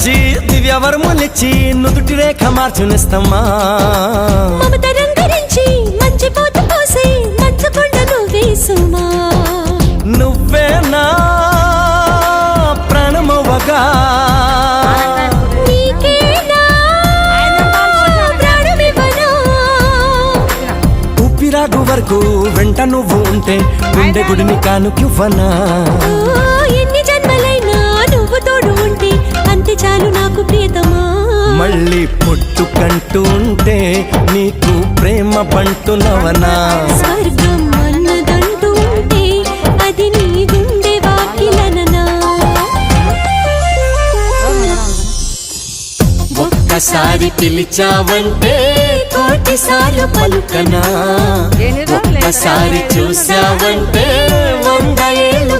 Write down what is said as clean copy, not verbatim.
వచ్చి దివ్యవర్ములిచ్చి నుదుటి రేఖ మార్చునిస్తమ్మా మమత రంగరించి మంచి పోత పోసి మంచుకొండ నువ్వేసుమా నువ్వే నా ప్రాణమవ్వగా నీకేనా ప్రాణమివ్వనా ఊపిరాగు వరకు వెంట నువ్వు ఉంటే గుండె గుడిని కానుకివ్వనా ఎన్ని జన్మలైనా నువ్వు తోడు ఉంటే అంతే చాలు నాకు ప్రియతమా మళ్ళీ పుట్టుకంటూ ఉంటే నీకు ప్రేమ బంటునవనా స్వర్గం అన్నదంటూ ఉంటే అది నీ గుండె వాకిలననా ఒక్కసారి పిలిచావంటే కోటిసార్లు పలుకనా ఒక్కసారి చూసావంటే 100 ఏళ్ళు